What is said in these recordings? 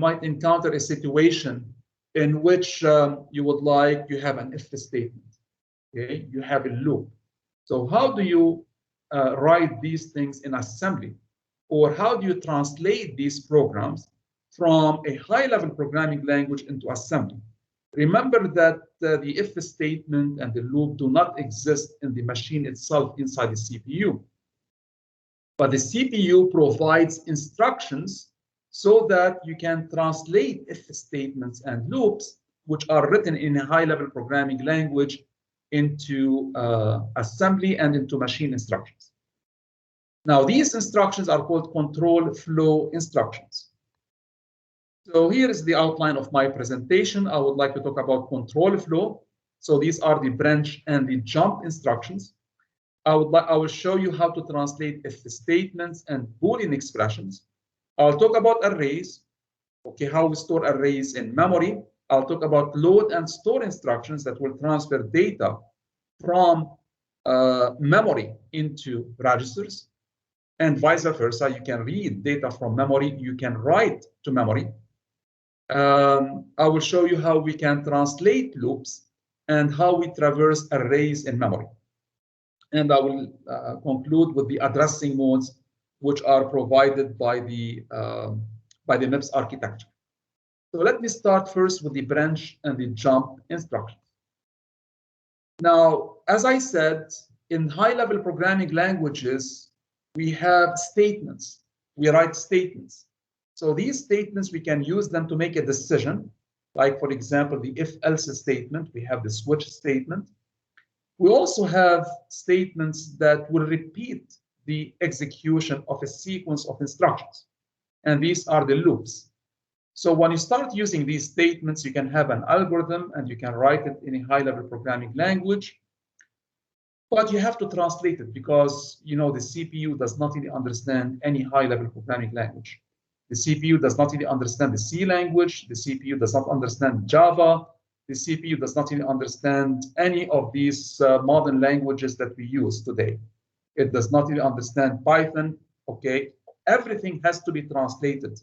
might encounter a situation in which you have an if statement. Okay, you have a loop. So how do you write these things in assembly? Or how do you translate these programs from a high-level programming language into assembly? Remember that the if statement and the loop do not exist in the machine itself inside the CPU. But the CPU provides instructions so that you can translate if statements and loops, which are written in a high-level programming language, into assembly and into machine instructions. Now, these instructions are called control flow instructions. So here is the outline of my presentation. I would like to talk about control flow. So these are the branch and the jump instructions. I will show you how to translate if statements and Boolean expressions. I'll talk about arrays, okay, how we store arrays in memory. I'll talk about load and store instructions that will transfer data from memory into registers, and vice versa. You can read data from memory, you can write to memory. I will show you how we can translate loops and how we traverse arrays in memory. And I will conclude with the addressing modes, which are provided by the MIPS architecture. So let me start first with the branch and the jump instructions. Now, as I said, in high-level programming languages, we have statements. We write statements. So these statements, we can use them to make a decision. Like, for example, the if-else statement. We have the switch statement. We also have statements that will repeat the execution of a sequence of instructions. And these are the loops. So when you start using these statements, you can have an algorithm and you can write it in a high-level programming language. But you have to translate it because, you know, the CPU does not really understand any high-level programming language. The CPU does not really understand the C language. The CPU does not understand Java. The CPU does not really understand any of these modern languages that we use today. It does not really understand Python, okay? Everything has to be translated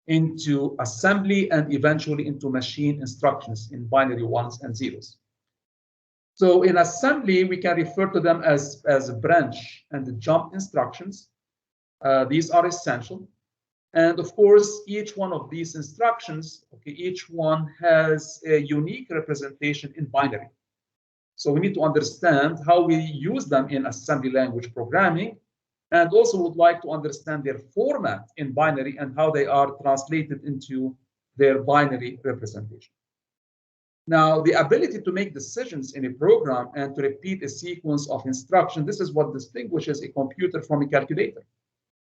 into assembly and eventually into machine instructions in binary ones and zeros. So in assembly, we can refer to them as a branch and the jump instructions. These are essential. And of course, each one of these instructions, okay, each one has a unique representation in binary. So we need to understand how we use them in assembly language programming, and also would like to understand their format in binary and how they are translated into their binary representation. Now, the ability to make decisions in a program and to repeat a sequence of instructions, this is what distinguishes a computer from a calculator.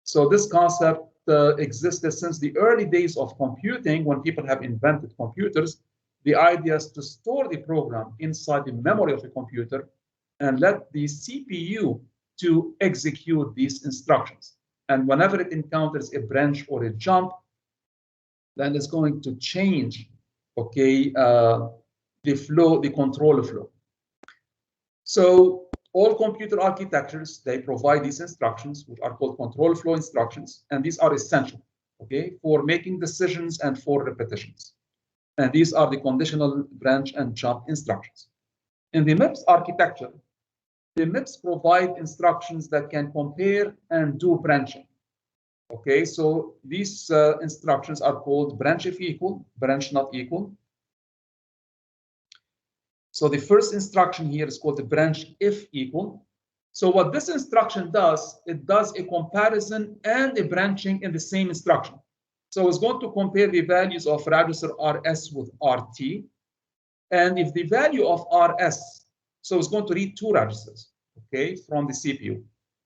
So this concept existed since the early days of computing. When people have invented computers, the idea is to store the program inside the memory of a computer and let the CPU to execute these instructions. And whenever it encounters a branch or a jump, then it's going to change, okay, the flow, the control flow. So all computer architectures, they provide these instructions, which are called control flow instructions, and these are essential, okay, for making decisions and for repetitions. And these are the conditional branch and jump instructions. In the MIPS architecture, the MIPS provide instructions that can compare and do branching. Okay, so these instructions are called branch if equal, branch not equal. So the first instruction here is called the branch if equal. So what this instruction does, it does a comparison and a branching in the same instruction. So it's going to compare the values of register RS with RT. And if the value of RS, so it's going to read two registers, okay, from the CPU.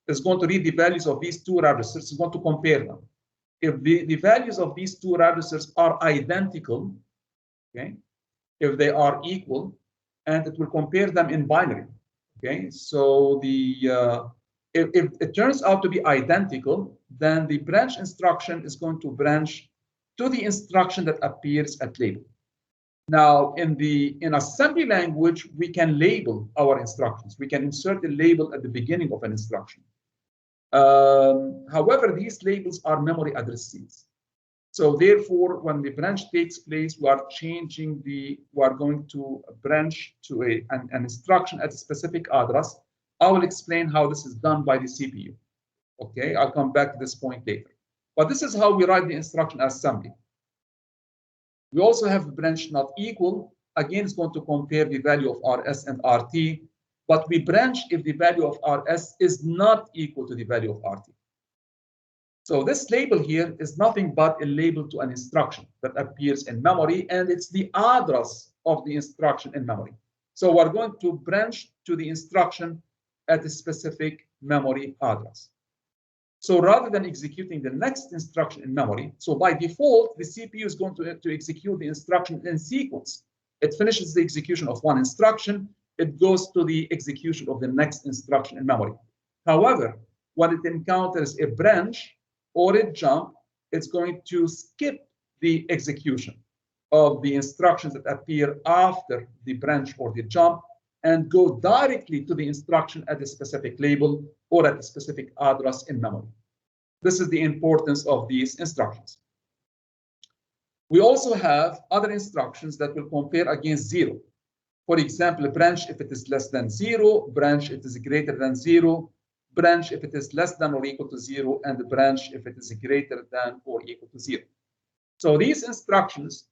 It's going to read the values of these two registers. It's going to compare them. If the values of these two registers are identical, okay, if they are equal, and it will compare them in binary, okay? So if it turns out to be identical, then the branch instruction is going to branch to the instruction that appears at label. Now, in assembly language, we can label our instructions. We can insert a label at the beginning of an instruction. However, these labels are memory addresses. So therefore, when the branch takes place, we are going to branch to an instruction at a specific address. I will explain how this is done by the CPU. Okay, I'll come back to this point later. But this is how we write the instruction assembly. We also have branch not equal. Again, it's going to compare the value of RS and RT, but we branch if the value of RS is not equal to the value of RT. So this label here is nothing but a label to an instruction that appears in memory, and it's the address of the instruction in memory. So we're going to branch to the instruction at a specific memory address. So rather than executing the next instruction in memory, so by default, the CPU is going to execute the instruction in sequence. It finishes the execution of one instruction, it goes to the execution of the next instruction in memory. However, when it encounters a branch or a jump, it's going to skip the execution of the instructions that appear after the branch or the jump and go directly to the instruction at a specific label or at a specific address in memory. This is the importance of these instructions. We also have other instructions that will compare against 0. For example, branch if it is less than 0, branch if it is greater than 0, branch if it is less than or equal to 0, and branch if it is greater than or equal to 0. So these instructions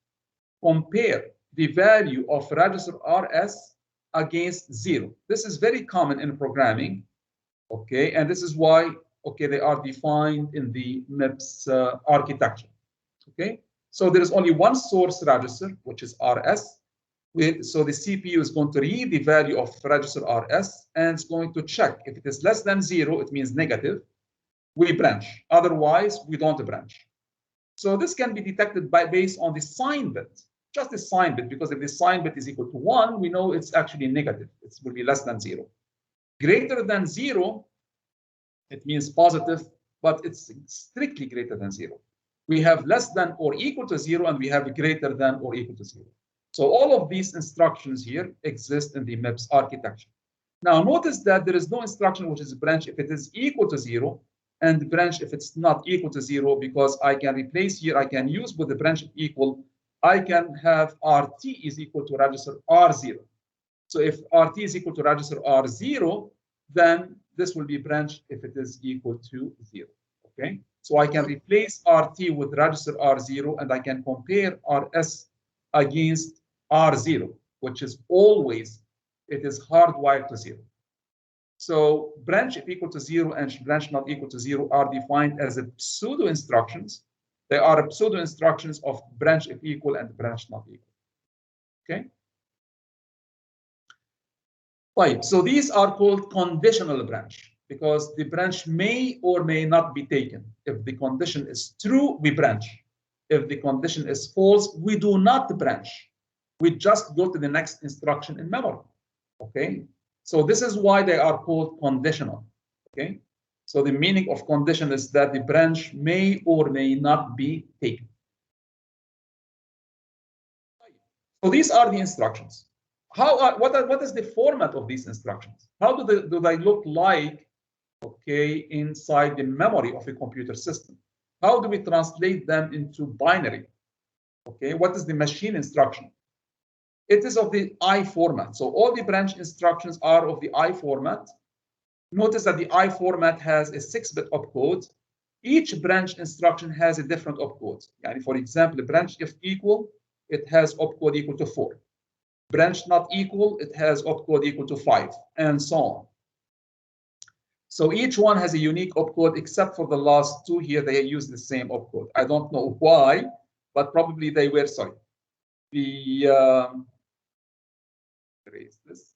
compare the value of register RS against 0. This is very common in programming, okay, and this is why, okay, they are defined in the MIPS architecture, okay. So there is only one source register, which is RS. So the CPU is going to read the value of register RS and it's going to check. If it is less than 0, it means negative. We branch. Otherwise, we don't branch. So this can be detected based on the sign bit, just the sign bit, because if the sign bit is equal to 1, we know it's actually negative. It will be less than 0. Greater than 0, it means positive, but it's strictly greater than 0. We have less than or equal to 0, and we have greater than or equal to 0. So all of these instructions here exist in the MIPS architecture. Now notice that there is no instruction which is branch if it is equal to 0 and branch if it's not equal to 0, because I can replace here, I can use with the branch equal, I can have RT is equal to register R0. So if RT is equal to register R0, then this will be branch if it is equal to 0. Okay, so I can replace RT with register R0 and I can compare RS against R0, which is always, it is hardwired to 0. So branch if equal to 0 and branch not equal to 0 are defined as a pseudo instructions. They are pseudo instructions of branch if equal and branch not equal. Okay. Right. So these are called conditional branch because the branch may or may not be taken. If the condition is true, we branch. If the condition is false, we do not branch. We just go to the next instruction in memory. Okay. So this is why they are called conditional. Okay. So the meaning of condition is that the branch may or may not be taken. So these are the instructions. What is the format of these instructions? How do they look like, okay, inside the memory of a computer system? How do we translate them into binary? Okay, what is the machine instruction? It is of the I format. So all the branch instructions are of the I format. Notice that the I format has a 6-bit opcode. Each branch instruction has a different opcode. Yani for example, branch if equal, it has opcode equal to 4. Branch not equal, it has opcode equal to 5, and so on. So each one has a unique opcode, except for the last two here, they use the same opcode. I don't know why, but probably they were, sorry. Erase this.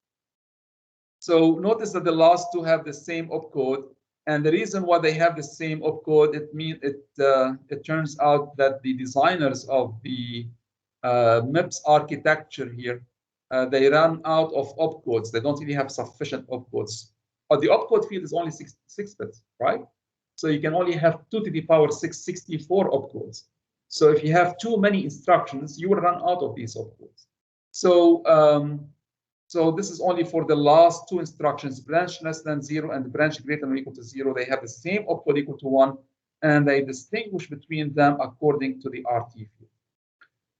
So notice that the last two have the same opcode, and the reason why they have the same opcode, it turns out that the designers of the MIPS architecture here, they run out of opcodes. They don't really have sufficient opcodes. But the opcode field is only 6 bits, right? So you can only have 2 to the power 64 opcodes. So if you have too many instructions, you will run out of these opcodes. So so this is only for the last two instructions, branch less than 0 and branch greater than or equal to 0. They have the same opcode equal to 1. and they distinguish between them according to the RT field.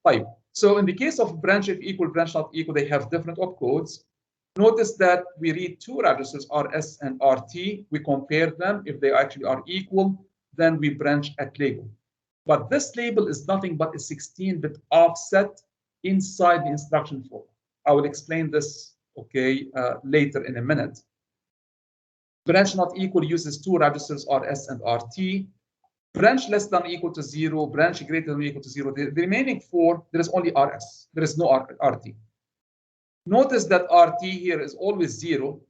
Right. So in the case of branch if equal, branch not equal, they have different opcodes. Notice that we read two registers, RS and RT. We compare them. If they actually are equal, then we branch at label. But this label is nothing but a 16-bit offset inside the instruction flow. I will explain this, okay, later in a minute. Branch not equal uses two registers, RS and RT. Branch less than or equal to 0, branch greater than or equal to 0. The remaining four, there is only RS. There is no RT. Notice that RT here is always 0,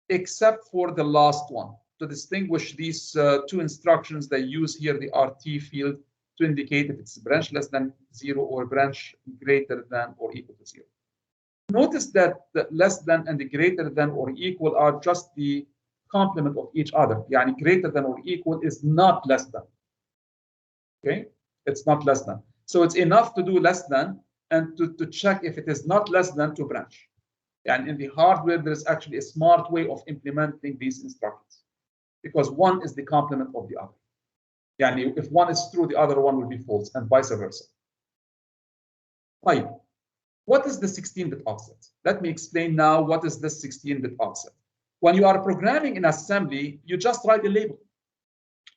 except for the last one. To distinguish these two instructions, they use here the RT field to indicate if it's branch less than 0 or branch greater than or equal to 0. Notice that the less than and the greater than or equal are just the complement of each other. Yani greater than or equal is not less than. Okay, it's not less than. So it's enough to do less than and to check if it is not less than to branch. And in the hardware, there is actually a smart way of implementing these instructions because one is the complement of the other. Yani if one is true, the other one will be false and vice versa. Right. What is the 16-bit offset? Let me explain now what is this 16-bit offset. When you are programming in assembly, you just write a label.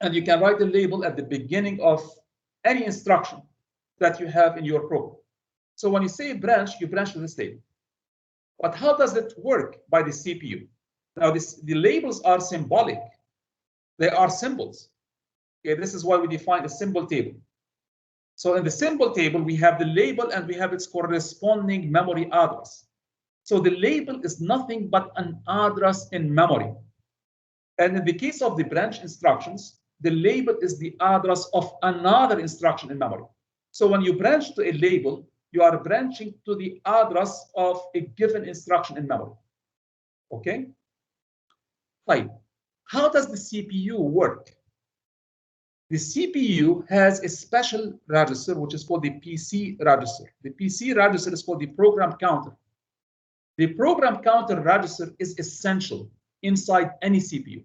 And you can write a label at the beginning of any instruction that you have in your program. So when you say branch, you branch to this label. But how does it work by the CPU? Now, the labels are symbolic. They are symbols. Okay, this is why we define a symbol table. So in the symbol table, we have the label and we have its corresponding memory address. So the label is nothing but an address in memory. And in the case of the branch instructions, the label is the address of another instruction in memory. So when you branch to a label, you are branching to the address of a given instruction in memory. Okay? Right. How does the CPU work? The CPU has a special register, which is called the PC register. The PC register is called the program counter. The program counter register is essential inside any CPU.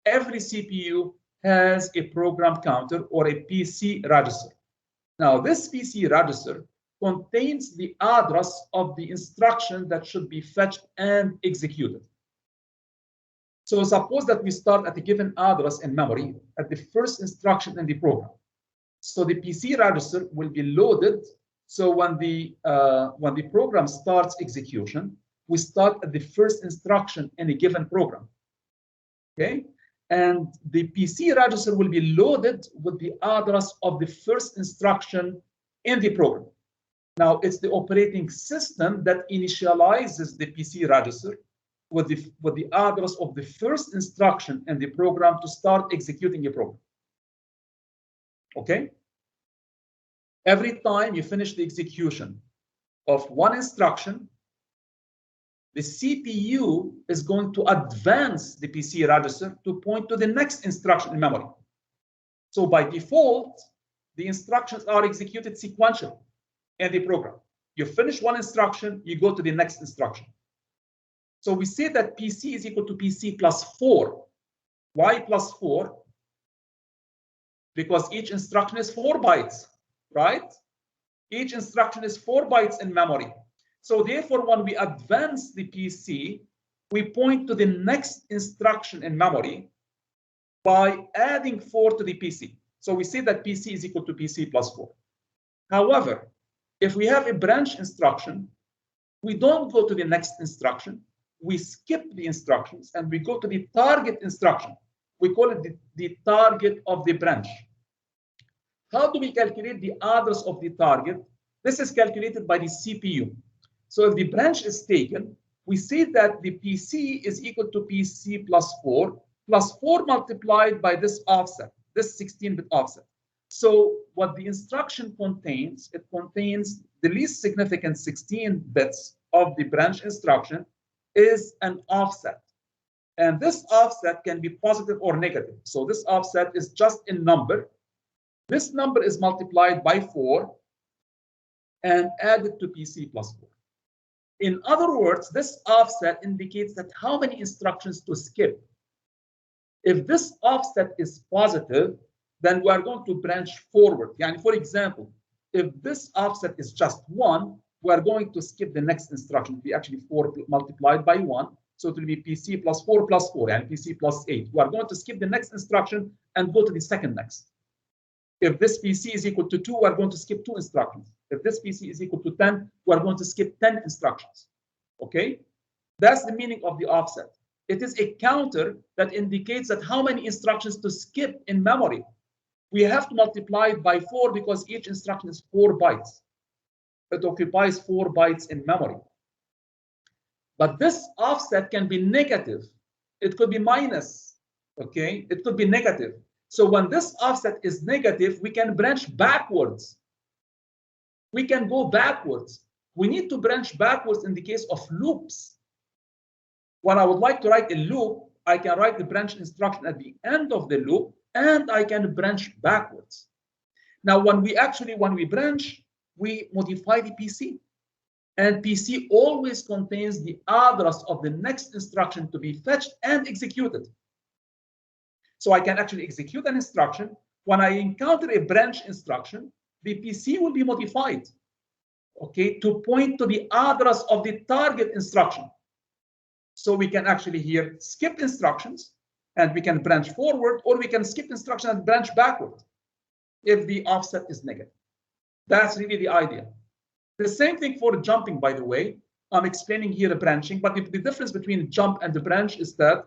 Every CPU has a program counter or a PC register. Now, this PC register contains the address of the instruction that should be fetched and executed. So suppose that we start at a given address in memory at the first instruction in the program. So the PC register will be loaded. So when the program starts execution, we start at the first instruction in a given program. Okay, and the PC register will be loaded with the address of the first instruction in the program. Now, it's the operating system that initializes the PC register with the address of the first instruction in the program to start executing a program. Okay? Every time you finish the execution of one instruction, the CPU is going to advance the PC register to point to the next instruction in memory. So by default, the instructions are executed sequentially in the program. You finish one instruction, you go to the next instruction. So we say that PC is equal to PC plus 4. Why plus 4? Because each instruction is 4 bytes, right? Each instruction is 4 bytes in memory. So therefore, when we advance the PC, we point to the next instruction in memory by adding 4 to the PC. So we say that PC is equal to PC plus 4. However, if we have a branch instruction, we don't go to the next instruction. We skip the instructions and we go to the target instruction. We call it the target of the branch. How do we calculate the address of the target? This is calculated by the CPU. So if the branch is taken, we say that the PC is equal to PC plus 4 multiplied by this offset, this 16-bit offset. So what the instruction contains, it contains the least significant 16 bits of the branch instruction is an offset. And this offset can be positive or negative. So this offset is just a number. This number is multiplied by 4 and added to PC plus 4. In other words, this offset indicates that how many instructions to skip. If this offset is positive, then we are going to branch forward. Yani, for example, if this offset is just 1, we are going to skip the next instruction. We actually 4 multiplied by 1. So it will be PC plus 4 plus 4, and PC plus 8. We are going to skip the next instruction and go to the second next. If this PC is equal to 2, we are going to skip 2 instructions. If this PC is equal to 10, we are going to skip 10 instructions. Okay? That's the meaning of the offset. It is a counter that indicates that how many instructions to skip in memory. We have to multiply it by 4 because each instruction is 4 bytes. It occupies 4 bytes in memory. But this offset can be negative. It could be minus. Okay? It could be negative. So when this offset is negative, we can branch backwards. We can go backwards. We need to branch backwards in the case of loops. When I would like to write a loop, I can write the branch instruction at the end of the loop, and I can branch backwards. Now, when we branch, we modify the PC. And PC always contains the address of the next instruction to be fetched and executed. So I can actually execute an instruction. When I encounter a branch instruction, the PC will be modified, okay, to point to the address of the target instruction. So we can actually here skip instructions, and we can branch forward, or we can skip instruction and branch backward if the offset is negative. That's really the idea. The same thing for jumping, by the way. I'm explaining here a branching, but the difference between jump and the branch is that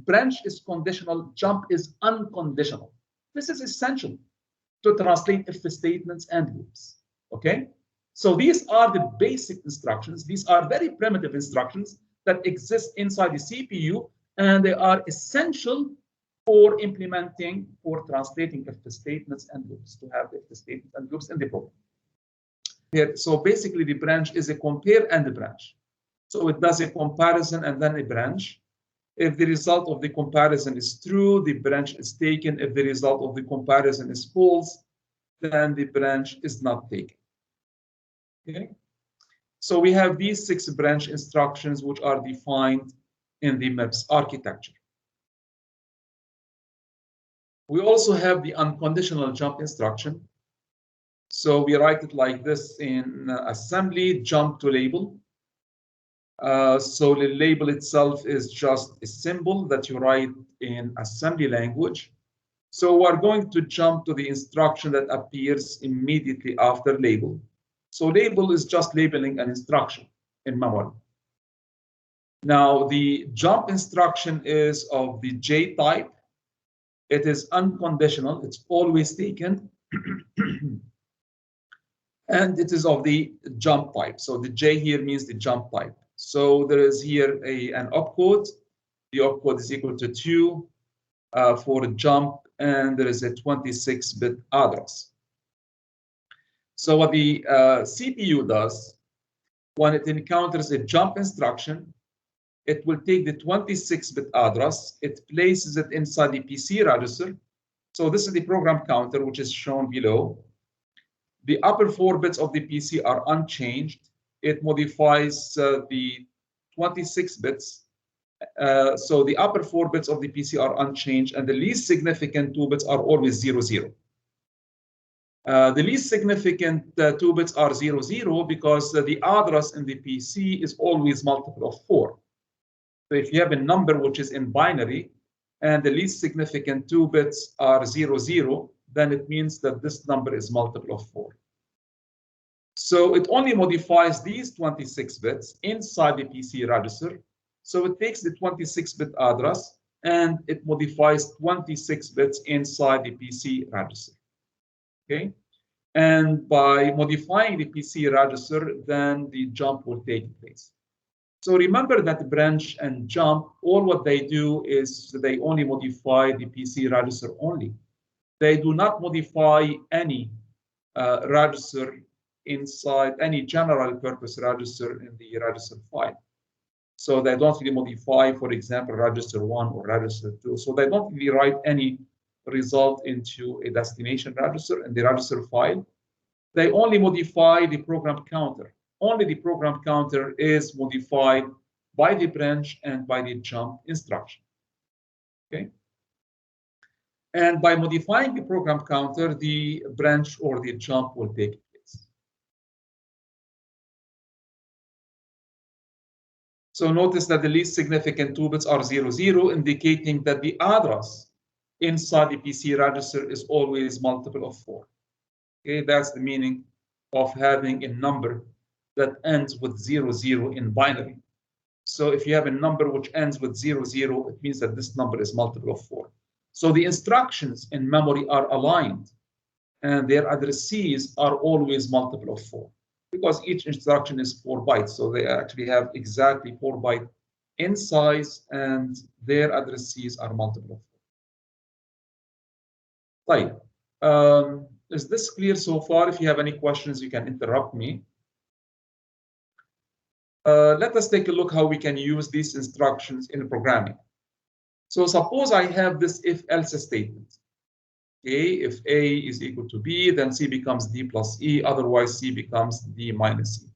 branch is conditional, jump is unconditional. This is essential to translate if statements and loops. Okay? So these are the basic instructions. These are very primitive instructions that exist inside the CPU, and they are essential for implementing, for translating if statements and loops, to have if statements and loops in the program. Here, so basically the branch is a compare and a branch. So it does a comparison and then a branch. If the result of the comparison is true, the branch is taken. If the result of the comparison is false, then the branch is not taken. Okay? So we have these 6 branch instructions which are defined in the MIPS architecture. We also have the unconditional jump instruction. So we write it like this in assembly, jump to label. So the label itself is just a symbol that you write in assembly language. So we're going to jump to the instruction that appears immediately after label. So label is just labeling an instruction in memory. Now the jump instruction is of the J type. It is unconditional. It's always taken. And it is of the jump type. So the J here means the jump type. So there is here an opcode. The opcode is equal to 2 for jump, and there is a 26-bit address. So what the CPU does, when it encounters a jump instruction, it will take the 26-bit address, it places it inside the PC register. So this is the program counter, which is shown below. The upper 4 bits of the PC are unchanged. It modifies the 26 bits. So the upper 4 bits of the PC are unchanged, and the least significant 2 bits are always 0, 0. The least significant 2 bits are 0, 0 because the address in the PC is always multiple of 4. So if you have a number which is in binary, and the least significant 2 bits are 0, 0, then it means that this number is multiple of 4. So it only modifies these 26 bits inside the PC register. So it takes the 26-bit address and it modifies 26 bits inside the PC register. Okay? And by modifying the PC register, then the jump will take place. So remember that branch and jump, all what they do is they only modify the PC register only. They do not modify any register inside any general purpose register in the register file. So they don't really modify, for example, register 1 or register 2. So they don't really write any result into a destination register in the register file. They only modify the program counter. Only the program counter is modified by the branch and by the jump instruction. Okay. And by modifying the program counter, the branch or the jump will take place. So notice that the least significant 2 bits are 0, 0, indicating that the address inside the PC register is always multiple of 4. Okay, that's the meaning of having a number that ends with 0, 0 in binary. So if you have a number which ends with 0, 0, it means that this number is multiple of 4. So the instructions in memory are aligned, and their addressees are always multiple of 4, because each instruction is 4 bytes. So they actually have exactly 4 bytes in size, and their addressees are multiple of 4. Right. Is this clear so far? If you have any questions, you can interrupt me. Let us take a look how we can use these instructions in programming. So suppose I have this if-else statement. Okay, if A is equal to B, then C becomes D plus E, otherwise C becomes D minus E.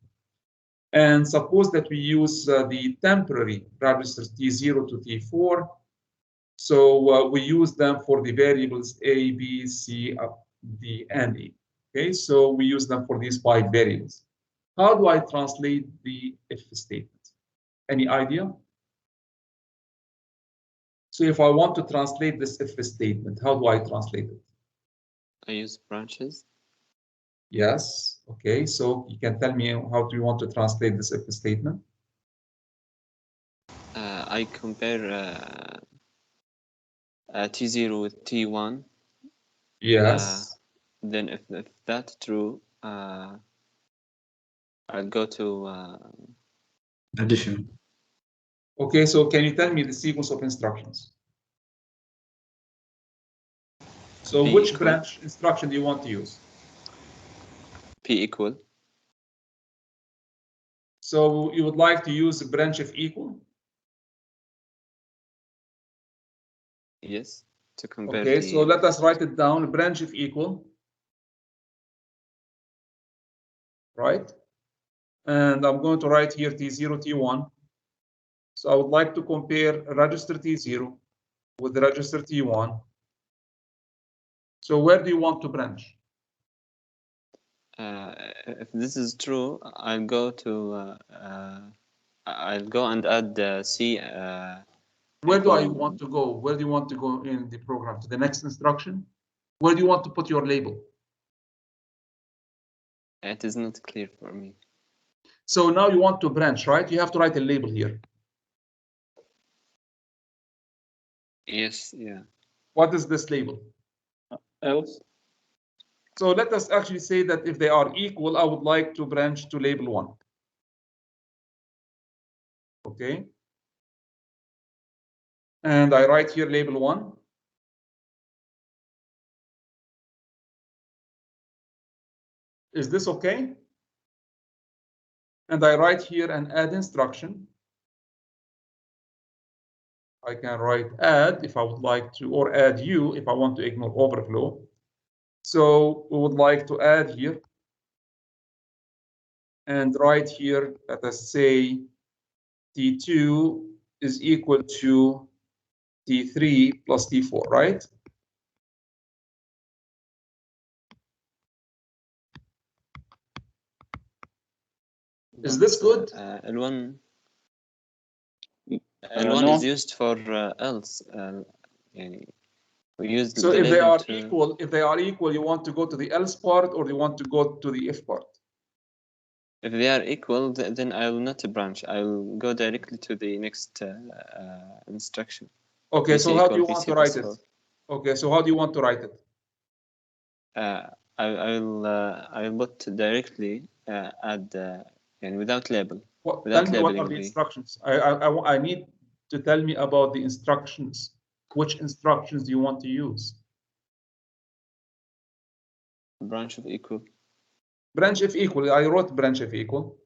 And suppose that we use the temporary registers T0 to T4. So we use them for the variables A, B, C, D, and E. Okay, so we use them for these 5 variables. How do I translate the if statement? Any idea? So if I want to translate this if statement, how do I translate it? I use branches. Yes. Okay. So you can tell me how do you want to translate this if statement? I compare T0 with T1. Yes. Then if that's true, I'll go to addition. Okay. So can you tell me the sequence of instructions? So P which equal. branch instruction do you want to use? P equal. So you would like to use a branch if equal? Yes. To compare. Okay. So let us write it down. Branch if equal. Right. And I'm going to write here T0, T1. So I would like to compare register T0 with the register T1. So where do you want to branch? If this is true, I'll go and add C. Where do I want to go? Where do you want to go in the program? To the next instruction? Where do you want to put your label? It is not clear for me. So now you want to branch, right? You have to write a label here. Yes, yeah. What is this label? Else. So let us actually say that if they are equal, I would like to branch to label 1. Okay. And I write here label 1. Is this okay? And I write here an add instruction. I can write add if I would like to, or add U if I want to ignore overflow. So we would like to add here and write here, let us say T2 is equal to T3 plus T4, right? Is this good? L1 No. is used for else. We use So the if they label are to... equal, you want to go to the else part or you want to go to the if part? If they are equal, then I will not branch. I will go directly to the next instruction. Okay, so how do you want to write it? 4. Okay, so how do you want to write it? I'll put directly add and without label. Tell me what are the instructions. I need to tell me about the instructions. Which instructions do you want to use? Branch of equal. Branch if equal. I wrote branch if equal.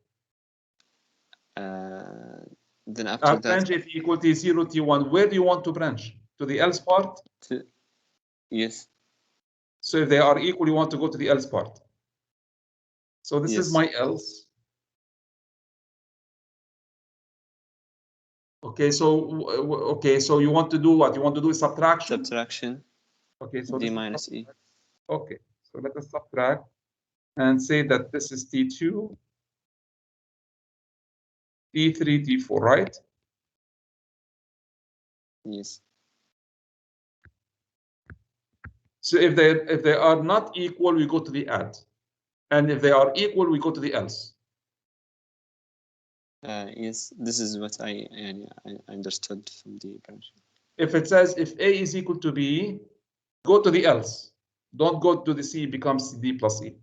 Then after that, branch if equal T0, T1. Where do you want to branch? To the else part? Yes. So if they are equal, you want to go to the else part. So this is my else. Okay, so you want to do what? You want to do subtraction? Subtraction. Okay, so D this minus E. okay, so let us subtract and say that this is T2, T3, T4, right? Yes. So if they are not equal, we go to the add, and if they are equal, we go to the else. Yes, this is what I understood from the branch. If it says if A is equal to B, go to the else. Don't go to the C, becomes D plus E.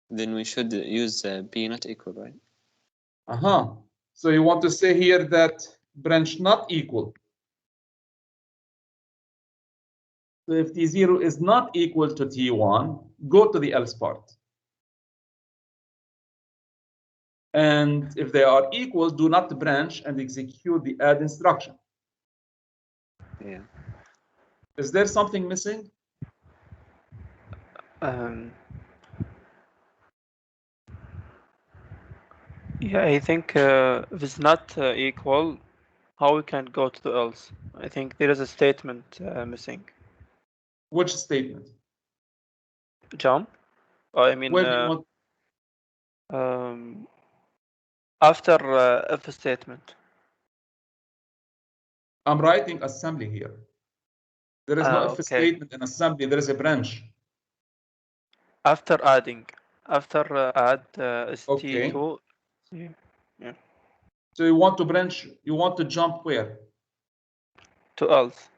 Then we should use B not equal, right? So you want to say here that branch not equal. So if T0 is not equal to T1, go to the else part. And if they are equal, do not branch and execute the add instruction. Yeah. Is there something missing? Yeah, I think if it's not equal, how we can go to the else? I think there is a statement missing. Which statement? Jump? I mean, Where do you want? after if statement. I'm writing assembly here. There is no if Okay. statement in assembly. There is a branch. After adding, after add is Okay. T2. Yeah. So you want to branch, you want to jump where? To else.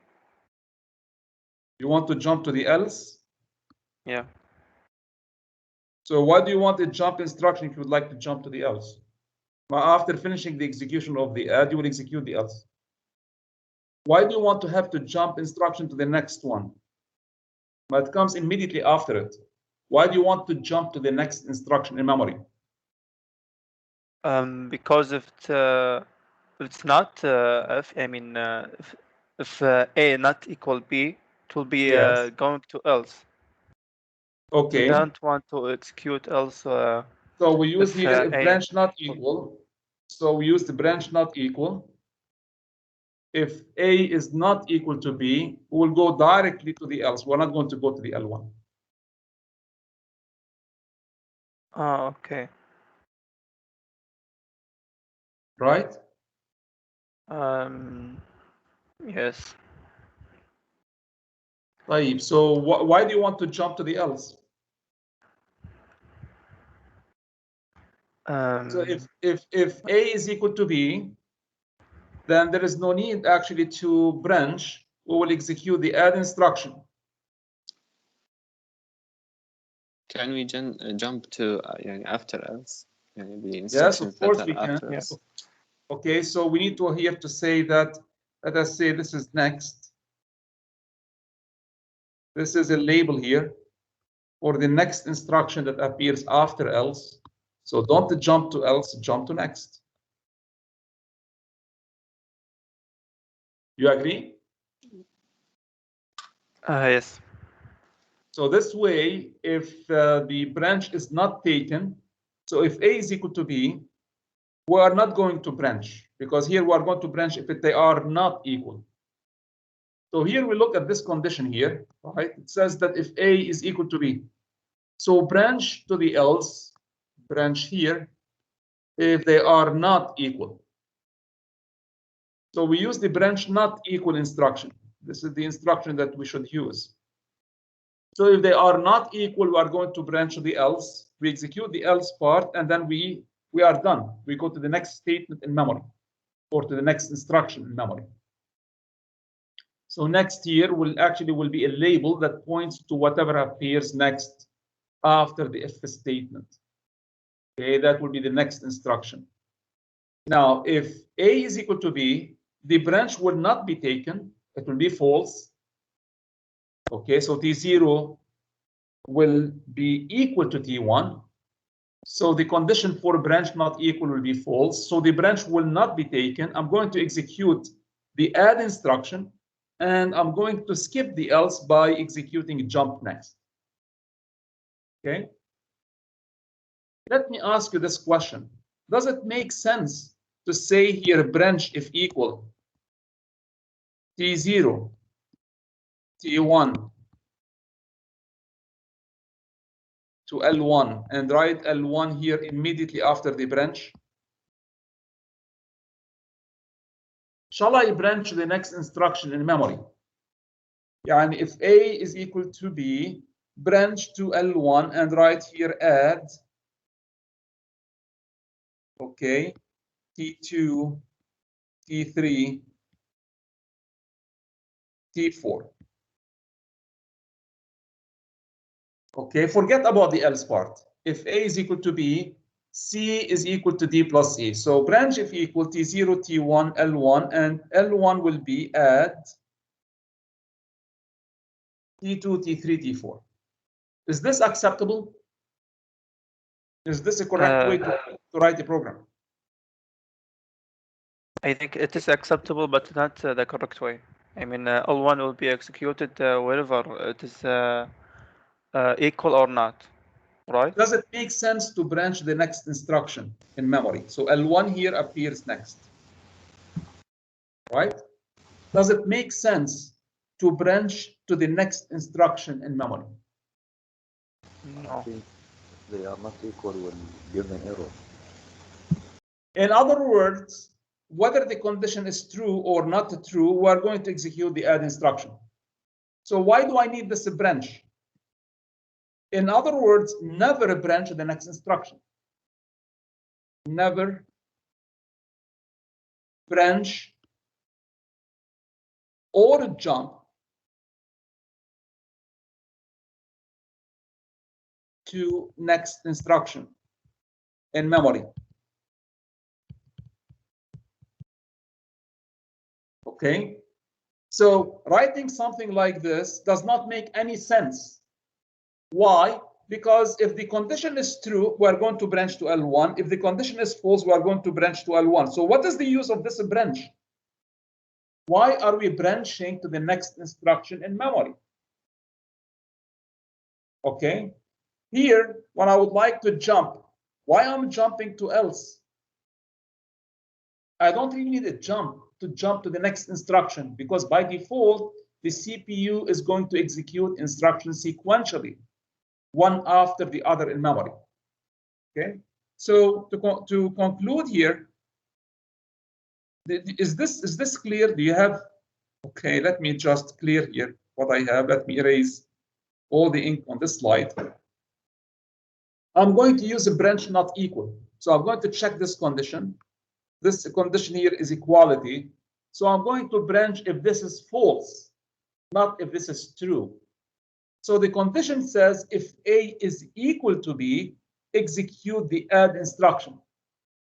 You want to jump to the else? Yeah. So why do you want a jump instruction if you would like to jump to the else? Well, after finishing the execution of the add, you will execute the else. Why do you want to have to jump instruction to the next one? But it comes immediately after it. Why do you want to jump to the next instruction in memory? Because if it's not if A not equal B, it will be Yes. going to else. Okay. We don't want to execute else. So we use if, here if A- branch not equal. So we use the branch not equal. If A is not equal to B, we will go directly to the else. We're not going to go to the L1. Oh, okay. Right? Yes. Right. So why do you want to jump to the else? So if A is equal to B, then there is no need actually to branch. We will execute the add instruction. Can we jump to after else? The Yes, of course we can. Else. Okay, so we need to here to say that, let us say this is next. This is a label here for the next instruction that appears after else. So don't jump to else, jump to next. You agree? Yes. So this way, if the branch is not taken, so if A is equal to B, we are not going to branch, because here we are going to branch if they are not equal. So here we look at this condition here, right? It says that if A is equal to B, so branch to the else, branch here, if they are not equal. So we use the branch not equal instruction. This is the instruction that we should use. So if they are not equal, we are going to branch to the else. We execute the else part, and then we are done. We go to the next statement in memory, or to the next instruction in memory. So next here will be a label that points to whatever appears next after the if statement. Okay, that will be the next instruction. Now, if A is equal to B, the branch will not be taken. It will be false. Okay, so T0 will be equal to T1. So the condition for branch not equal will be false. So the branch will not be taken. I'm going to execute the add instruction, and I'm going to skip the else by executing jump next. Okay. Let me ask you this question. Does it make sense to say here branch if equal T0, T1 to L1 and write L1 here immediately after the branch? Shall I branch the next instruction in memory? Yani if A is equal to B, branch to L1 and write here add, okay, T2, T3, T4. Okay, forget about the else part. If A is equal to B, C is equal to D plus E. So branch if equal T0, T1, L1, and L1 will be add T2, T3, T4. Is this acceptable? Is this a correct way to write the program? I think it is acceptable, but not the correct way. I mean, L1 will be executed wherever it is equal or not, right? Does it make sense to branch the next instruction in memory? So L1 here appears next, right? Does it make sense to branch to the next instruction in memory? No. They are not equal when given error. In other words, whether the condition is true or not true, we are going to execute the add instruction. So why do I need this branch? In other words, never branch the next instruction. Never branch or jump to next instruction in memory. Okay, so writing something like this does not make any sense. Why? Because if the condition is true, we're going to branch to L1. If the condition is false, we're going to branch to L1. So what is the use of this branch? Why are we branching to the next instruction in memory? Okay, here, when I would like to jump, why I'm jumping to else? I don't really need a jump to the next instruction, because by default, the CPU is going to execute instructions sequentially, one after the other in memory. Okay, so to conclude here, is this clear? Do you have? Okay, let me just clear here what I have. Let me erase all the ink on this slide. I'm going to use a branch not equal. So I'm going to check this condition. This condition here is equality. So I'm going to branch if this is false, not if this is true. So the condition says if A is equal to B, execute the add instruction.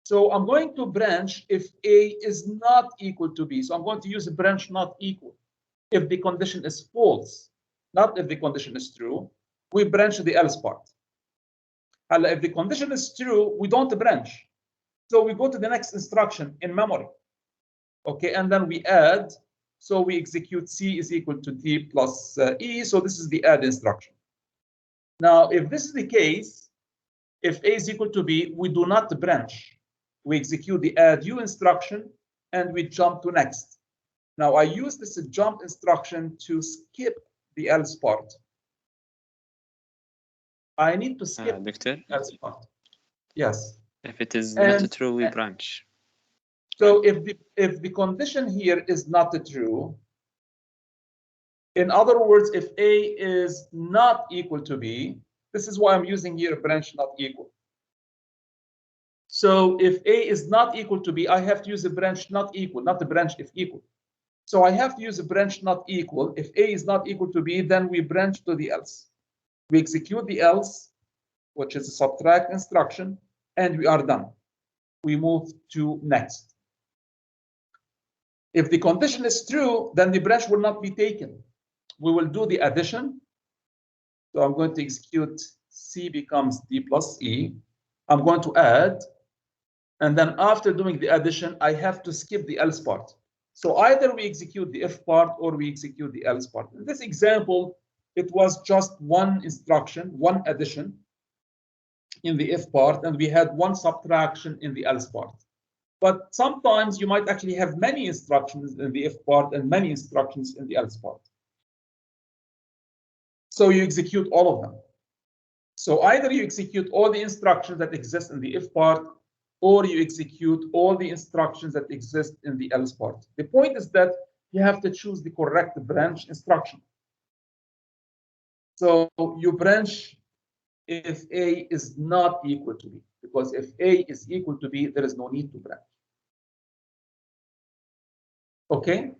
So I'm going to branch if A is not equal to B. So I'm going to use a branch not equal. If the condition is false, not if the condition is true, we branch the else part. And if the condition is true, we don't branch. So we go to the next instruction in memory. Okay, and then we add. So we execute C is equal to D plus E. So this is the add instruction. Now, if this is the case, if A is equal to B, we do not branch. We execute the add U instruction and we jump to next. Now I use this jump instruction to skip the else part. I need to skip Doctor? else part. Yes. If it is not true, we branch. So if the condition here is not true, in other words, if A is not equal to B, this is why I'm using here a branch not equal. So if A is not equal to B, I have to use a branch not equal, not the branch if equal. So I have to use a branch not equal. If A is not equal to B, then we branch to the else. We execute the else, which is a subtract instruction, and we are done. We move to next. If the condition is true, then the branch will not be taken. We will do the addition. So I'm going to execute C becomes D plus E. I'm going to add. And then after doing the addition, I have to skip the else part. So either we execute the if part or we execute the else part. In this example, it was just one instruction, one addition in the if part, and we had one subtraction in the else part. But sometimes you might actually have many instructions in the if part and many instructions in the else part. So you execute all of them. So either you execute all the instructions that exist in the if part, or you execute all the instructions that exist in the else part. The point is that you have to choose the correct branch instruction. So you branch if A is not equal to B, because if A is equal to B, there is no need to branch. Okay?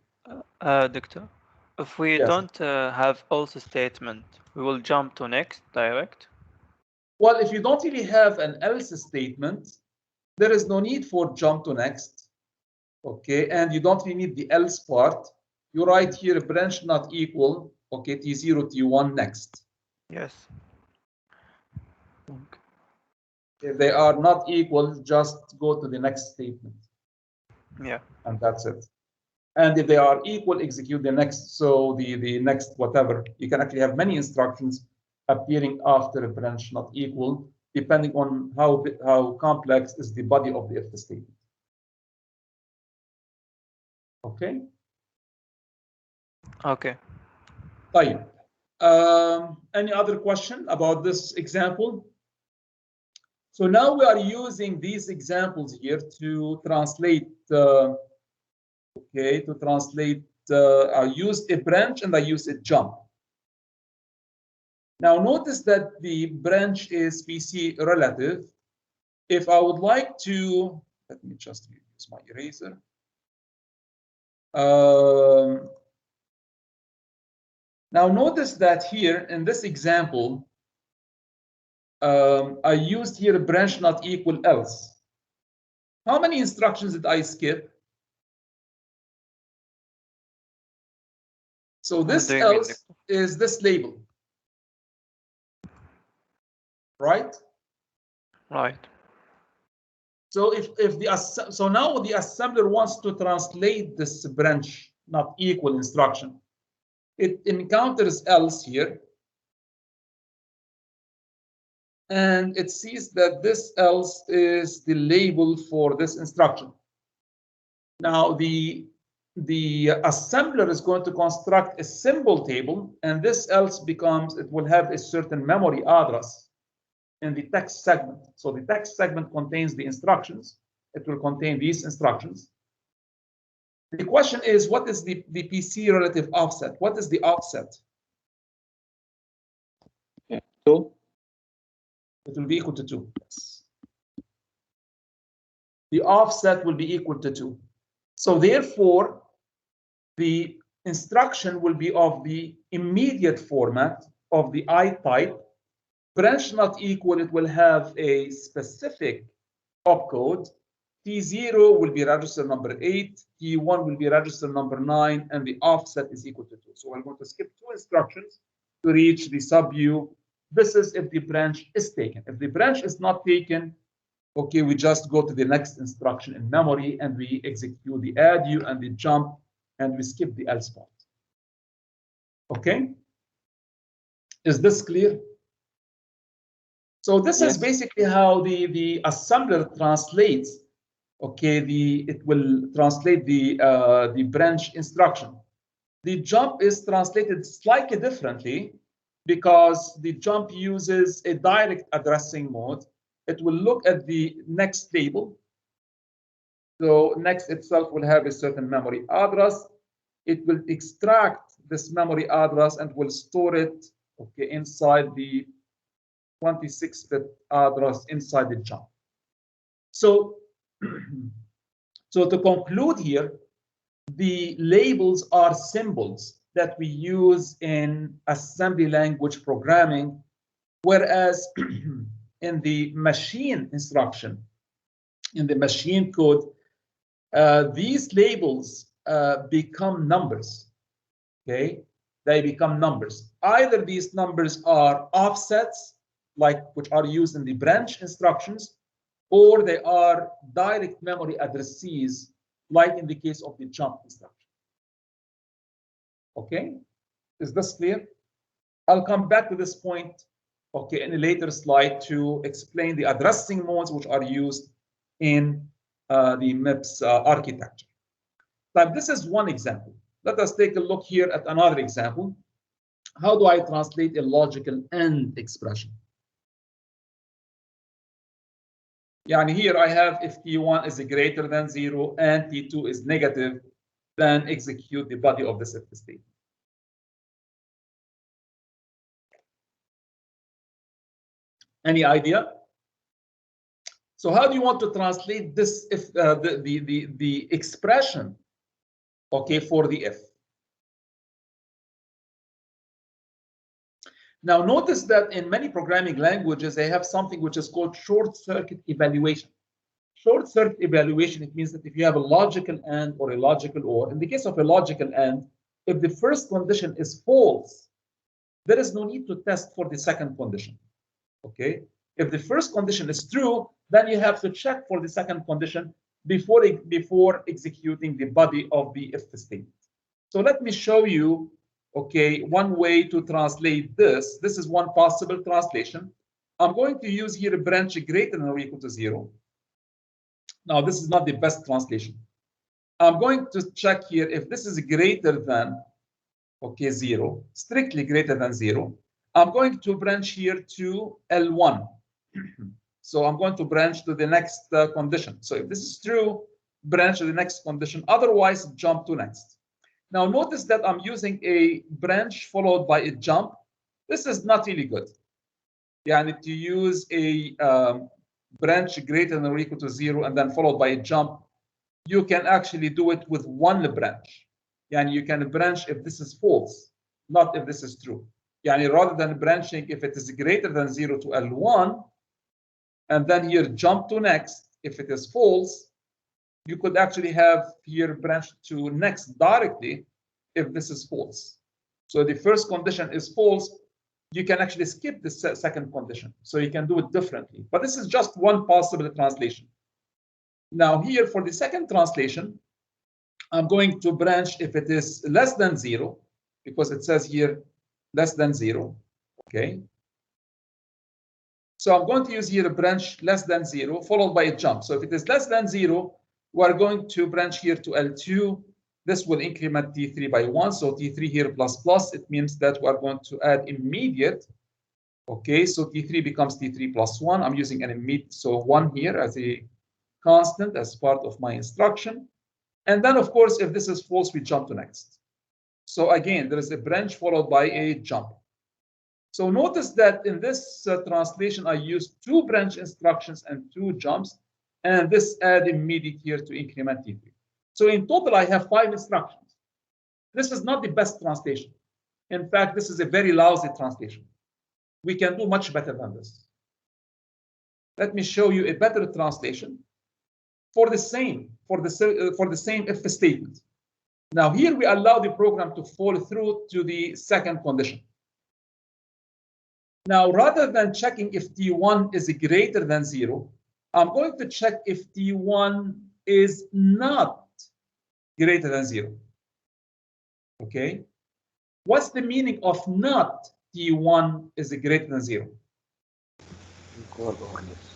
Doctor, if we Yes. don't have else statement, we will jump to next direct. Well, if you don't really have an else statement, there is no need for jump to next. Okay, and you don't really need the else part. You write here branch not equal, okay, T0, T1 next. Yes. If they are not equal, just go to the next statement. Yeah. And that's it. And if they are equal, execute the next. So the next whatever, you can actually have many instructions appearing after a branch not equal, depending on how complex is the body of the if statement. Okay. Okay. طيب. Any other question about this example? So now we are using these examples here to translate. Okay, to translate. I used a branch and I used a jump. Now notice that the branch is PC relative. If I would like to, let me just use my eraser. Now notice that here in this example, I used here a branch not equal else. How many instructions did I skip? So this else is this label, right? Right. So so now the assembler wants to translate this branch not equal instruction. It encounters else here, and it sees that this else is the label for this instruction. Now the assembler is going to construct a symbol table, and this else becomes, it will have a certain memory address in the text segment. So the text segment contains the instructions. It will contain these instructions. The question is, what is the PC relative offset? What is the offset? 2. It will be equal to 2. Yes. The offset will be equal to 2. So therefore, the instruction will be of the immediate format of the I type. Branch not equal, it will have a specific opcode. T0 will be register number 8, T1 will be register number 9, and the offset is equal to 2. So we're going to skip 2 instructions to reach the subview. This is if the branch is taken. If the branch is not taken, okay, we just go to the next instruction in memory and we execute the addu and the jump, and we skip the else part. Okay? Is this clear? So this is basically how the assembler translates. Okay, it will translate the branch instruction. The jump is translated slightly differently because the jump uses a direct addressing mode. It will look at the next table. So next itself will have a certain memory address. It will extract this memory address and will store it, okay, inside the 26-bit address inside the jump. So, so to conclude here, the labels are symbols that we use in assembly language programming, whereas in the machine instruction, in the machine code, these labels become numbers. Okay, they become numbers. Either these numbers are offsets, which are used in the branch instructions, or they are direct memory addresses, like in the case of the jump instruction. Okay, is this clear? I'll come back to this point, okay, in a later slide to explain the addressing modes which are used in the MIPS architecture. But this is one example. Let us take a look here at another example. How do I translate a logical AND expression? Yani here I have if T1 is greater than 0 and T2 is negative, then execute the body of this if statement. Any idea? So how do you want to translate this if the expression, okay, for the if? Now notice that in many programming languages, they have something which is called short circuit evaluation. Short circuit evaluation, it means that if you have a logical AND or a logical OR, in the case of a logical AND, if the first condition is false, there is no need to test for the second condition, okay? If the first condition is true, then you have to check for the second condition before executing the body of the if statement. So let me show you, okay, one way to translate this. This is one possible translation. I'm going to use here a branch greater than or equal to 0. Now, this is not the best translation. I'm going to check here if this is greater than, okay, 0, strictly greater than 0. I'm going to branch here to L1. So I'm going to branch to the next condition. So if this is true, branch to the next condition. Otherwise, jump to next. Now notice that I'm using a branch followed by a jump. This is not really good. Yani to use a branch greater than or equal to 0 and then followed by a jump, you can actually do it with one branch. Yani you can branch if this is false, not if this is true. Yani rather than branching if it is greater than 0 to L1, and then here jump to next if it is false, you could actually have here branch to next directly if this is false. So the first condition is false, you can actually skip the second condition. So you can do it differently. But this is just one possible translation. Now here for the second translation, I'm going to branch if it is less than 0, because it says here less than 0, okay? So I'm going to use here a branch less than 0 followed by a jump. So if it is less than 0, we're going to branch here to L2. This will increment T3 by 1. So T3 here plus plus, it means that we're going to add immediate. Okay, so T3 becomes T3 plus 1. I'm using an immediate, so 1 here as a constant as part of my instruction. And then, of course, if this is false, we jump to next. So again, there is a branch followed by a jump. So notice that in this translation, I used 2 branch instructions and 2 jumps, and this add immediate here to increment T3. So in total, I have 5 instructions. This is not the best translation. In fact, this is a very lousy translation. We can do much better than this. Let me show you a better translation for the same if statement. Now here we allow the program to fall through to the second condition. Now, rather than checking if T1 is greater than 0, I'm going to check if T1 is not greater than 0. Okay? What's the meaning of not T1 is greater than 0? Equal or less.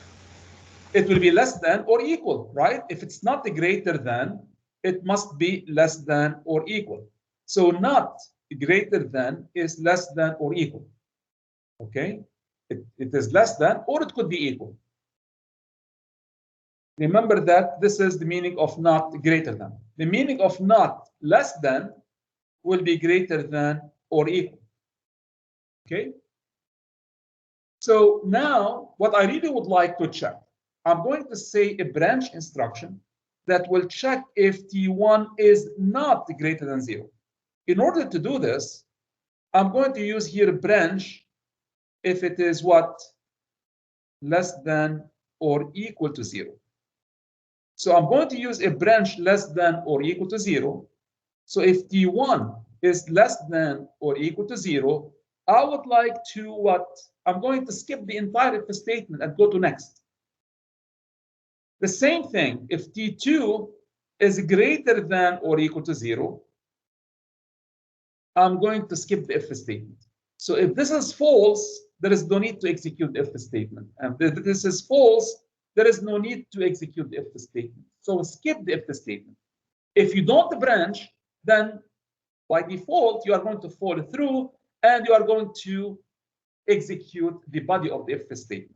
It will be less than or equal, right? If it's not greater than, it must be less than or equal. So not greater than is less than or equal. Okay, it is less than, or it could be equal. Remember that this is the meaning of not greater than. The meaning of not less than will be greater than or equal. Okay. So now what I really would like to check, I'm going to say a branch instruction that will check if T1 is not greater than 0. In order to do this, I'm going to use here a branch if it is what? Less than or equal to 0. So I'm going to use a branch less than or equal to 0. So if T1 is less than or equal to 0, I would like to what? I'm going to skip the entire if statement and go to next. The same thing, if T2 is greater than or equal to 0, I'm going to skip the if statement. So if this is false, there is no need to execute the if statement. And if this is false, there is no need to execute the if statement. So skip the if statement. If you don't branch, then by default, you are going to follow through and you are going to execute the body of the if statement.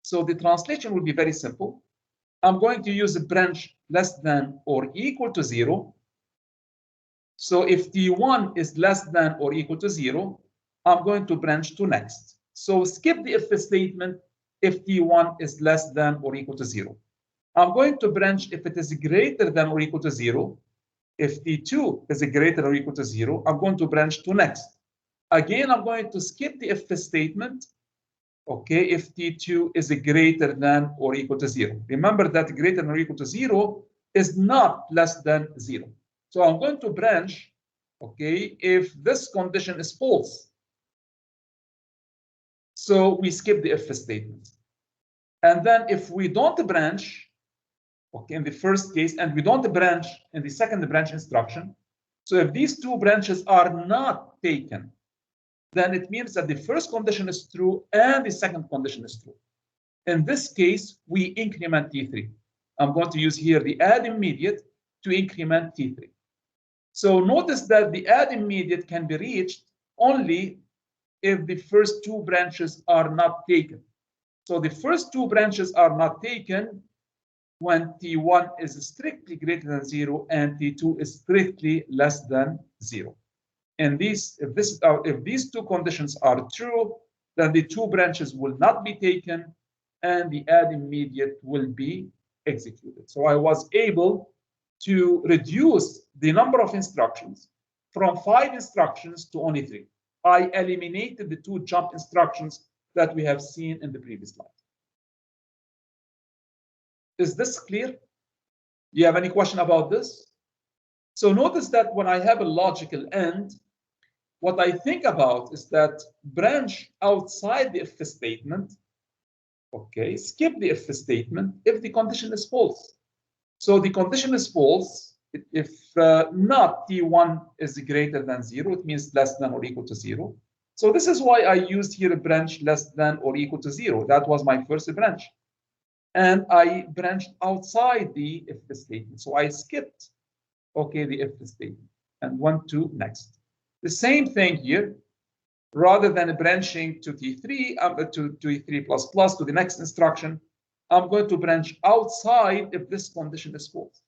So the translation will be very simple. I'm going to use a branch less than or equal to 0. So if T1 is less than or equal to 0, I'm going to branch to next. So skip the if statement if T1 is less than or equal to 0. I'm going to branch if it is greater than or equal to 0. If T2 is greater or equal to 0, I'm going to branch to next. Again, I'm going to skip the if statement, okay, if T2 is greater than or equal to 0. Remember that greater than or equal to 0 is not less than 0. So I'm going to branch, okay, if this condition is false. So we skip the if statement. And then if we don't branch, okay, in the first case, and we don't branch in the second branch instruction, so if these two branches are not taken, then it means that the first condition is true and the second condition is true. In this case, we increment T3. I'm going to use here the add immediate to increment T3. So notice that the add immediate can be reached only if the first two branches are not taken. So the first two branches are not taken when T1 is strictly greater than 0 and T2 is strictly less than 0. And if these two conditions are true, then the two branches will not be taken and the add immediate will be executed. So I was able to reduce the number of instructions from 5 instructions to only 3. I eliminated the 2 jump instructions that we have seen in the previous slide. Is this clear? Do you have any question about this? So notice that when I have a logical AND, what I think about is that branch outside the if statement, okay, skip the if statement if the condition is false. So the condition is false if not T1 is greater than 0, it means less than or equal to 0. So this is why I used here a branch less than or equal to 0. That was my first branch. And I branched outside the if statement. So I skipped, okay, the if statement and went to next. The same thing here, rather than branching to T3, to T3++ to the next instruction, I'm going to branch outside if this condition is false.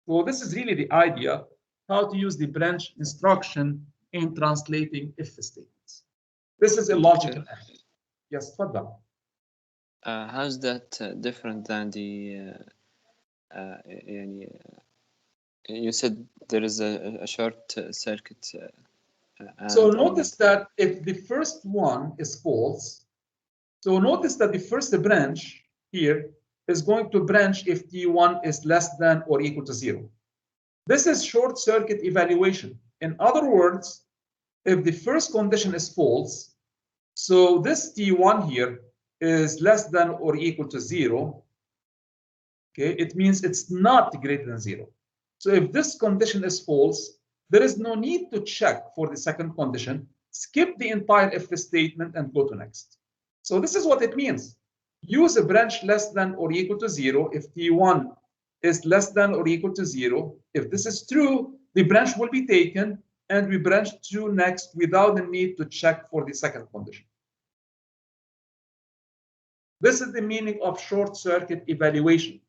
So this is really the idea, how to use the branch instruction in translating if statements. This is a logical act. Yes, Fadda. How's that different than the you said there is a short circuit. So notice that if the first one is false, so notice that the first branch here is going to branch if T1 is less than or equal to 0. This is short circuit evaluation. In other words, if the first condition is false, so this T1 here is less than or equal to 0, okay, it means it's not greater than 0. So if this condition is false, there is no need to check for the second condition. Skip the entire if statement and go to next. So this is what it means. Use a branch less than or equal to 0 if T1 is less than or equal to 0. If this is true, the branch will be taken and we branch to next without the need to check for the second condition. This is the meaning of short circuit evaluation.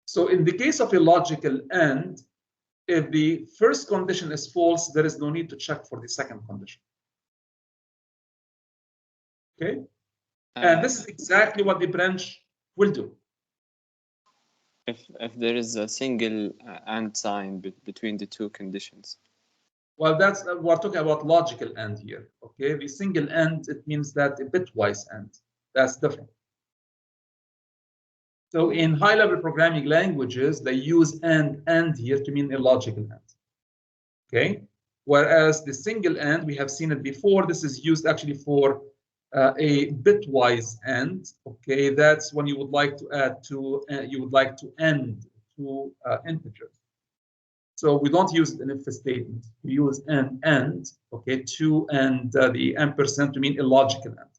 So in the case of a logical AND, if the first condition is false, there is no need to check for the second condition. Okay? And this is exactly what the branch will do. If there is a single AND sign between the two conditions. Well, that's we're talking about logical AND here. Okay, the single AND, it means that a bitwise AND. That's different. So in high-level programming languages, they use AND here to mean a logical AND. Okay, whereas the single AND, we have seen it before. This is used actually for a bitwise AND. Okay, that's when you would like to add to, you would like to AND to integers. So we don't use it in if statement. We use AND, okay, to and the ampersand to mean a logical AND.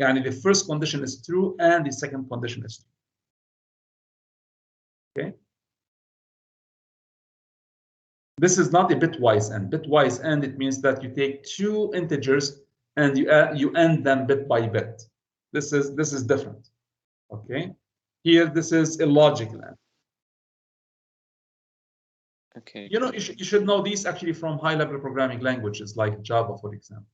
Yani the first condition is true and the second condition is true. This is not a bitwise AND. Bitwise AND, it means that you take two integers and you AND them bit by bit. This is different. Okay. Here, this is a logical AND. Okay. You know, you should know these actually from high-level programming languages like Java, for example.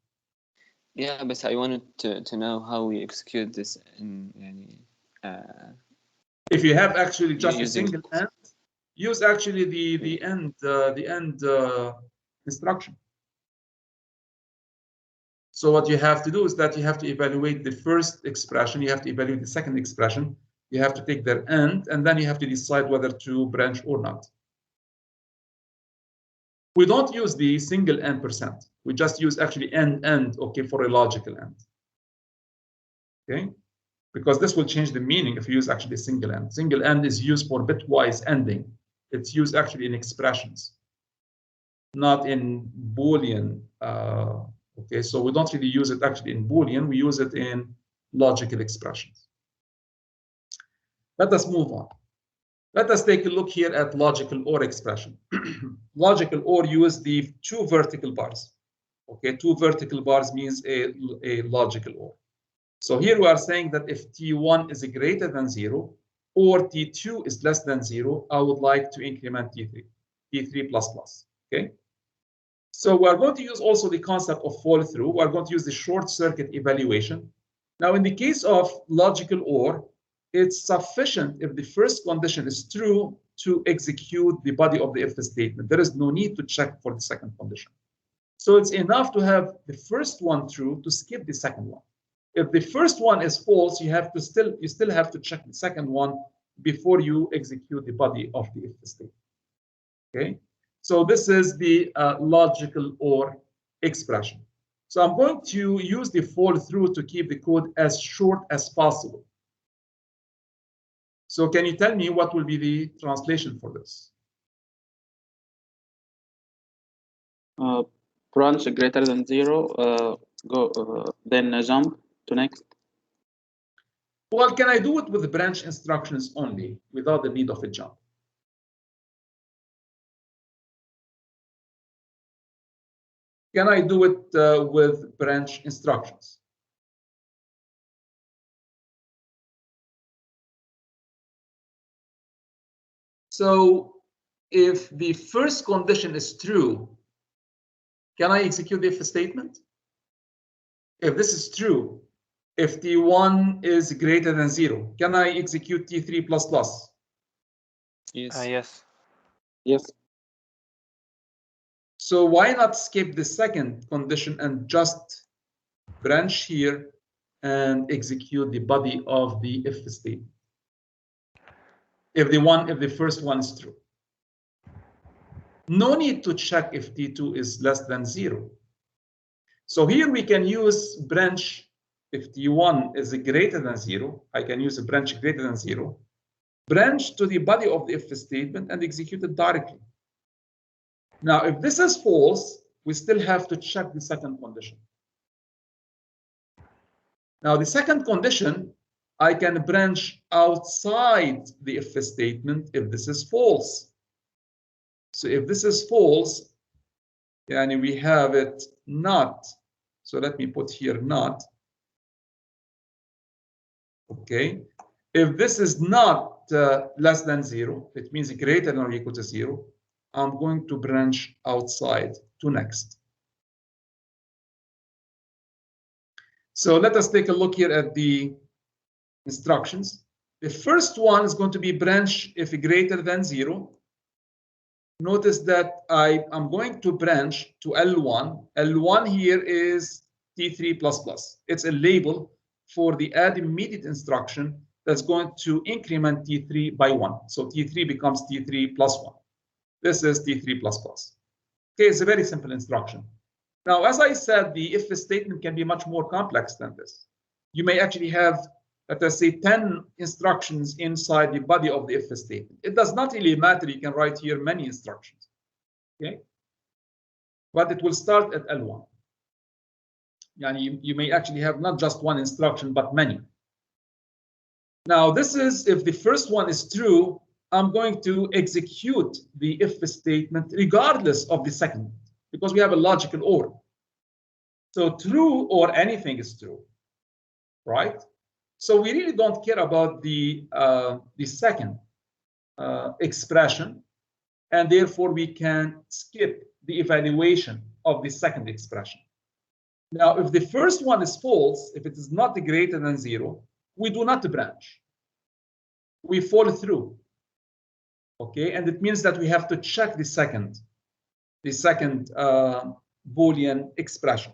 Yeah, but I wanted to know how we execute this in if you have actually just a using single AND, use actually the AND instruction. So what you have to do is that you have to evaluate the first expression, you have to evaluate the second expression, you have to take their AND, and then you have to decide whether to branch or not. We don't use the single AND %. We just use actually AND, okay, for a logical AND. Okay, because this will change the meaning if you use actually single AND. Single AND is used for bitwise ANDing. It's used actually in expressions, not in Boolean. Okay, so we don't really use it actually in Boolean. We use it in logical expressions. Let us move on. Let us take a look here at logical OR expression. Logical OR use the two vertical bars. Okay, two vertical bars means a logical OR. So here we are saying that if T1 is greater than 0 or T2 is less than 0, I would like to increment T3, T3 plus plus. Okay. So we are going to use also the concept of fall through. We are going to use the short circuit evaluation. Now, in the case of logical OR, it's sufficient if the first condition is true to execute the body of the if statement. There is no need to check for the second condition. So it's enough to have the first one true to skip the second one. If the first one is false, you still have to check the second one before you execute the body of the if statement. Okay, so this is the logical OR expression. So I'm going to use the fall through to keep the code as short as possible. So can you tell me what will be the translation for this? Branch greater than 0, then jump to next. Well, can I do it with the branch instructions only without the need of a jump? Can I do it with branch instructions? So if the first condition is true, can I execute the if statement? If this is true, if T1 is greater than 0, can I execute T3 plus plus? Yes. Yes. Yes. So why not skip the second condition and just branch here and execute the body of the if statement? If the first one is true. No need to check if T2 is less than 0. So here we can use branch. If T1 is greater than 0, I can use a branch greater than 0, branch to the body of the if statement and execute it directly. Now, if this is false, we still have to check the second condition. Now, the second condition, I can branch outside the if statement if this is false. So if this is false, and we have it not. So let me put here not. Okay. If this is not less than 0, it means greater than or equal to 0, I'm going to branch outside to next. So let us take a look here at the instructions. The first one is going to be branch if greater than 0. Notice that I'm going to branch to L1. L1 here is T3 plus plus. It's a label for the add immediate instruction that's going to increment T3 by 1. So T3 becomes T3 plus 1. This is T3 plus plus. Okay, it's a very simple instruction. Now, as I said, the if statement can be much more complex than this. You may actually have, let us say, 10 instructions inside the body of the if statement. It does not really matter. You can write here many instructions. Okay, but it will start at L1. You may actually have not just one instruction, but many. Now, this is if the first one is true, I'm going to execute the if statement regardless of the second, because we have a logical OR. So true or anything is true, right? So we really don't care about the second expression, and therefore we can skip the evaluation of the second expression. Now, if the first one is false, if it is not greater than 0, we do not branch. We follow through. Okay, and it means that we have to check the second Boolean expression.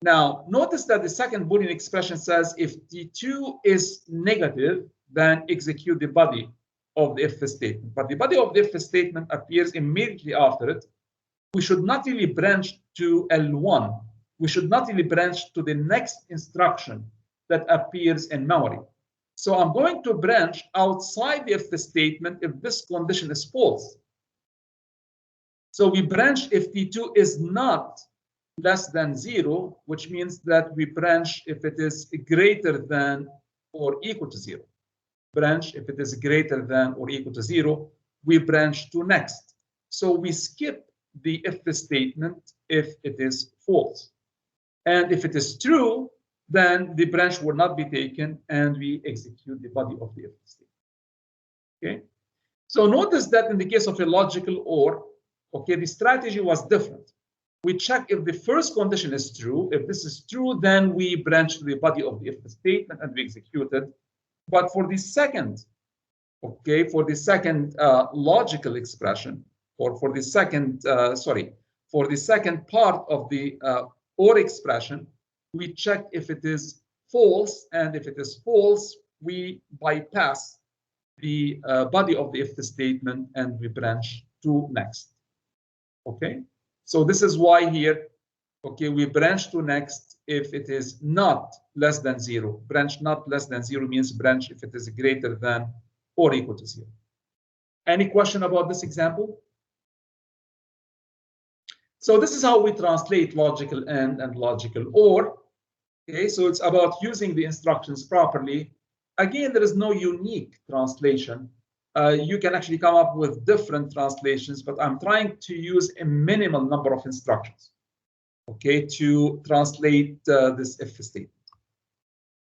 Now, notice that the second Boolean expression says if T2 is negative, then execute the body of the if statement. But the body of the if statement appears immediately after it. We should not really branch to L1. We should not really branch to the next instruction that appears in memory. So I'm going to branch outside the if statement if this condition is false. So we branch if T2 is not less than 0, which means that we branch if it is greater than or equal to 0. Branch if it is greater than or equal to 0, we branch to next. So we skip the if statement if it is false. And if it is true, then the branch will not be taken and we execute the body of the if statement. Okay? So notice that in the case of a logical OR, okay, the strategy was different. We check if the first condition is true. If this is true, then we branch to the body of the if statement and we execute it. But for the second, okay, for the second logical expression, or for the second, for the second part of the OR expression, we check if it is false, and if it is false, we bypass the body of the if statement and we branch to next. Okay, so this is why here, okay, we branch to next if it is not less than 0. Branch not less than 0 means branch if it is greater than or equal to 0. Any question about this example? So this is how we translate logical AND and logical OR. Okay, so it's about using the instructions properly. Again, there is no unique translation. You can actually come up with different translations, but I'm trying to use a minimal number of instructions, okay, to translate this if statement.